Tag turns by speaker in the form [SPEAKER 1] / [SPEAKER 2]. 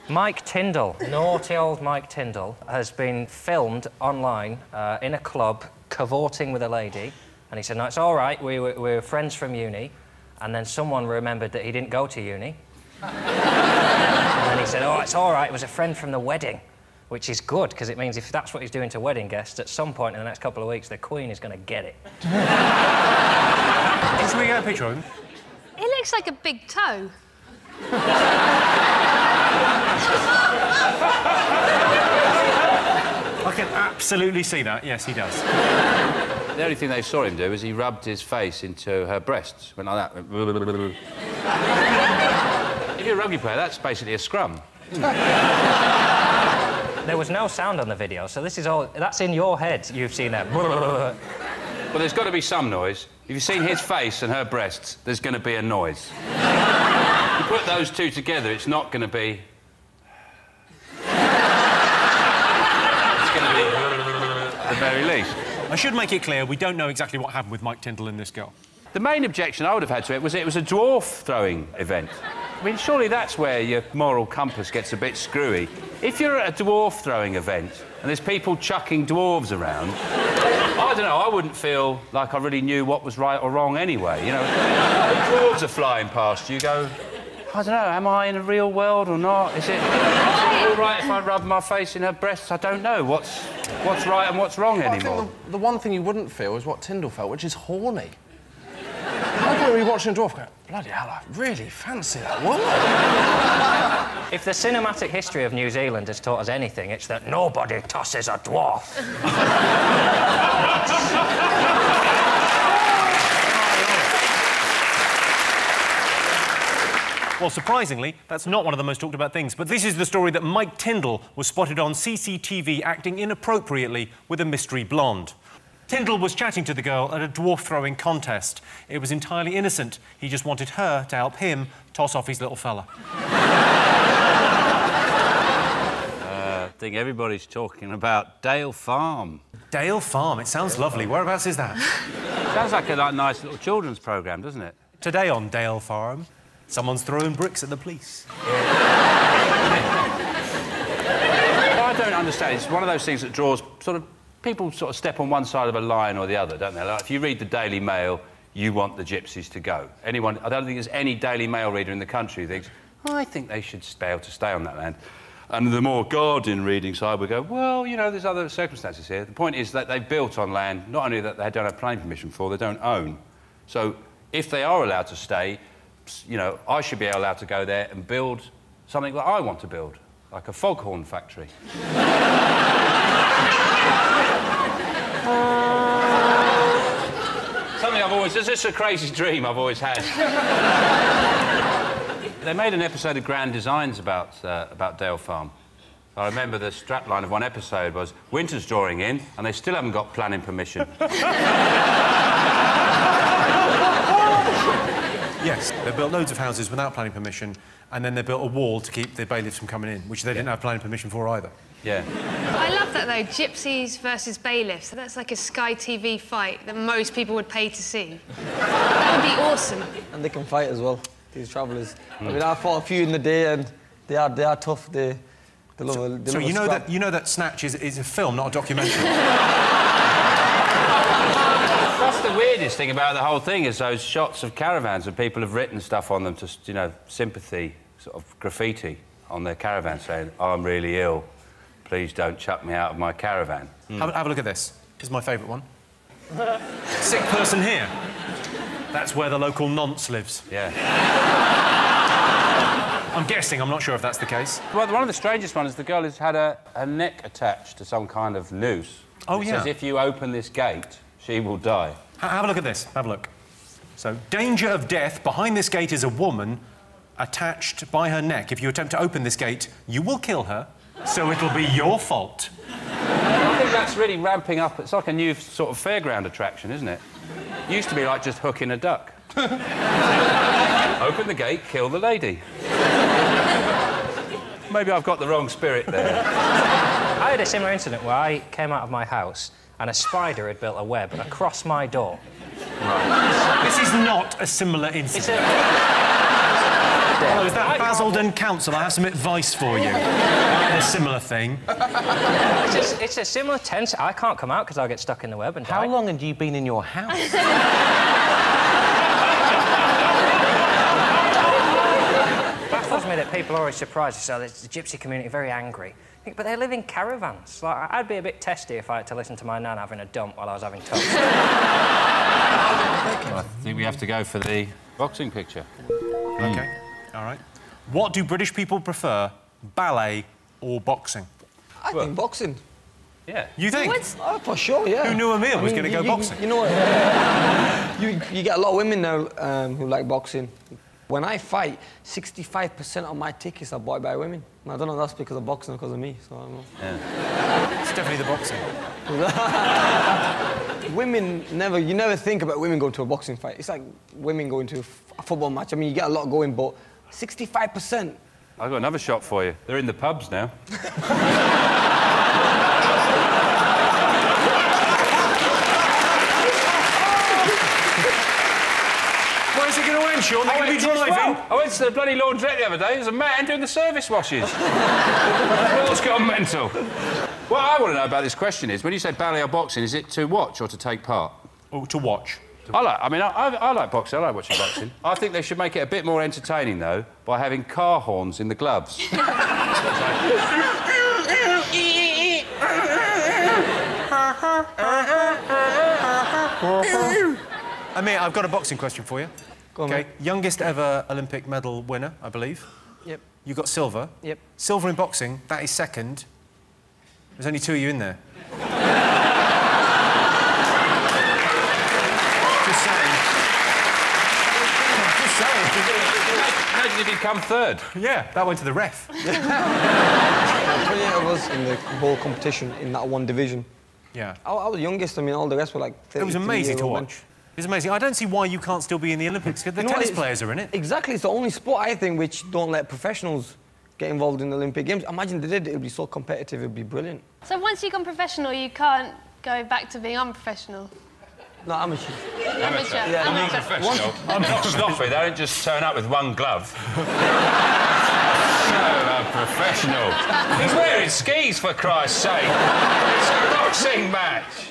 [SPEAKER 1] Mike Tindall, naughty old Mike Tindall, has been filmed online in a club cavorting with a lady. And he said, no, it's all right, we were friends from uni. And then someone remembered that he didn't go to uni. And then he said, oh, it's all right, it was a friend from the wedding. Which is good, because it means if that's what he's doing to wedding guests, at some point in the next couple of weeks, the Queen is going to get it.
[SPEAKER 2] Just we get a picture of him?
[SPEAKER 3] It looks like a big toe.
[SPEAKER 2] I can absolutely see that. Yes, he does.
[SPEAKER 4] The only thing they saw him do is he rubbed his face into her breasts. Went like that. If you're a rugby player, that's basically a scrum.
[SPEAKER 1] There was no sound on the video, so this is all... That's in your head, you've seen that.
[SPEAKER 4] Well, there's got to be some noise. If you've seen his face and her breasts, there's going to be a noise. You put those two together, it's not going to be... It's going to be... at the very least.
[SPEAKER 2] I should make it clear, we don't know exactly what happened with Mike Tindall and this girl.
[SPEAKER 4] The main objection I would have had to it was a dwarf-throwing event. I mean, surely that's where your moral compass gets a bit screwy. If you're at a dwarf-throwing event and there's people chucking dwarves around, I don't know, I wouldn't feel like I really knew what was right or wrong anyway, you know. Dwarves are flying past you, go, I don't know, am I in a real world or not? Is it all right if I rub my face in her breasts? I don't know what's right and what's wrong anymore.
[SPEAKER 5] I think the one thing you wouldn't feel is what Tindall felt, which is horny. I don't be watching a dwarf going, bloody hell, I really fancy that woman.
[SPEAKER 1] If the cinematic history of New Zealand has taught us anything, it's that nobody tosses a dwarf.
[SPEAKER 2] Well, surprisingly, that's not one of the most talked about things, but this is the story that Mike Tindall was spotted on CCTV acting inappropriately with a mystery blonde. Tindall was chatting to the girl at a dwarf-throwing contest. It was entirely innocent. He just wanted her to help him toss off his little fella.
[SPEAKER 4] I think everybody's talking about Dale Farm.
[SPEAKER 2] Dale Farm? It sounds lovely. Whereabouts is that?
[SPEAKER 4] Sounds like a nice little children's programme, doesn't it?
[SPEAKER 2] Today on Dale Farm, someone's throwing bricks at the police.
[SPEAKER 4] What I don't understand, it's one of those things that draws sort of... People sort of step on one side of a line or the other, don't they? Like, if you read the Daily Mail, you want the gypsies to go. I don't think there's any Daily Mail reader in the country who thinks, oh, I think they should be able to stay on that land. And the more Guardian reading side would go, well, you know, there's other circumstances here. The point is that they've built on land, not only that they don't have planning permission for, they don't own. So if they are allowed to stay, you know, I should be allowed to go there and build something that I want to build, like a foghorn factory. Something I've always... This is a crazy dream I've always had. They made an episode of Grand Designs about Dale Farm. I remember the strapline of one episode was, winter's drawing in, and they still haven't got planning permission.
[SPEAKER 2] Yes, they built loads of houses without planning permission, and then they built a wall to keep the bailiffs from coming in, which they didn't have planning permission for either.
[SPEAKER 4] Yeah.
[SPEAKER 3] I love that, though. Gypsies versus bailiffs. That's like a Sky TV fight that most people would pay to see. That would be awesome.
[SPEAKER 6] And they can fight as well, these travellers. I mean, I fought a few in the day, and they are tough. They love
[SPEAKER 2] so you know that Snatch is a film, not a documentary.
[SPEAKER 4] That's the weirdest thing about the whole thing, is those shots of caravans and people have written stuff on them to, you know, sympathy, sort of graffiti on their caravan saying, I'm really ill. Please don't chuck me out of my caravan.
[SPEAKER 2] Have a look at this. This is my favourite one. Sick person here. That's where the local nonce lives.
[SPEAKER 4] Yeah.
[SPEAKER 2] I'm guessing, I'm not sure if that's the case.
[SPEAKER 4] Well, one of the strangest ones is the girl has had her neck attached to some kind of noose.
[SPEAKER 2] Oh, yeah.
[SPEAKER 4] It says if you open this gate, she will die.
[SPEAKER 2] Have a look at this. Have a look. So, danger of death. Behind this gate is a woman attached by her neck. If you attempt to open this gate, you will kill her. So it'll be your fault.
[SPEAKER 4] I think that's really ramping up. It's like a new sort of fairground attraction, isn't it? It used to be like just hooking a duck. Open the gate, kill the lady. Maybe I've got the wrong spirit there.
[SPEAKER 1] I had a similar incident where I came out of my house and a spider had built a web across my door.
[SPEAKER 2] Right. This is not a similar incident. Oh, is that Basildon Council? I have some advice for you. A similar thing.
[SPEAKER 1] It's a similar tense. I can't come out because I'll get stuck in the web and die.
[SPEAKER 5] How long have you been in your house?
[SPEAKER 1] Baffles me that people are always surprised. So there's the gypsy community very angry. But they live in caravans. Like, I'd be a bit testy if I had to listen to my nan having a dump while I was having toast.
[SPEAKER 4] I think we have to go for the boxing picture.
[SPEAKER 2] OK, all right. What do British people prefer, ballet or boxing?
[SPEAKER 6] I think boxing.
[SPEAKER 4] Yeah.
[SPEAKER 2] You think?
[SPEAKER 6] Oh, for sure, yeah.
[SPEAKER 2] Who knew Amir was going to go boxing?
[SPEAKER 6] You know what? you get a lot of women now who like boxing. When I fight, 65% of my tickets are bought by women. And I don't know if that's because of boxing or because of me, so I don't know.
[SPEAKER 2] Yeah. It's definitely the boxing.
[SPEAKER 6] Women you never think about women going to a boxing fight. It's like women going to a football match. I mean, you get a lot going, but 65%.
[SPEAKER 4] I've got another shot for you. They're in the pubs now.
[SPEAKER 2] Where's it going to end, Sean? They're going to be driving.
[SPEAKER 4] I went to the bloody laundrette the other day. There's a man doing the service washes. The world's gone mental. What I want to know about this question is, when you say ballet or boxing, is it to watch or to take part?
[SPEAKER 2] Oh, to watch.
[SPEAKER 4] I like boxing. I like watching boxing. I think they should make it a bit more entertaining, though, by having car horns in the gloves.
[SPEAKER 2] Amir, I've got a boxing question for you.
[SPEAKER 6] Go on,
[SPEAKER 2] OK,
[SPEAKER 6] mate.
[SPEAKER 2] youngest ever Olympic medal winner, I believe.
[SPEAKER 6] Yep.
[SPEAKER 2] You got silver.
[SPEAKER 6] Yep.
[SPEAKER 2] Silver in boxing, that is second. There's only 2 of you in there. Just saying. Just saying.
[SPEAKER 4] Imagine if he'd come third.
[SPEAKER 2] Yeah, that went to the ref.
[SPEAKER 6] 28 of us in the whole competition in that one division.
[SPEAKER 2] Yeah.
[SPEAKER 6] I was the youngest. I mean, all the rest were like 30.
[SPEAKER 2] It was amazing to watch. It's amazing. I don't see why you can't still be in the Olympics, because the tennis players are in it.
[SPEAKER 6] Exactly. It's the only sport, I think, which don't let professionals get involved in the Olympic Games. Imagine they did. It would be so competitive. It would be brilliant.
[SPEAKER 3] So once you've gone professional, you can't go back to being unprofessional?
[SPEAKER 6] No, amateur.
[SPEAKER 3] Amateur.
[SPEAKER 6] Yeah,
[SPEAKER 3] Amateur.
[SPEAKER 4] Professional. I'm not sloppy. They don't just turn up with one glove. So unprofessional. He's wearing skis, for Christ's sake. It's a boxing match.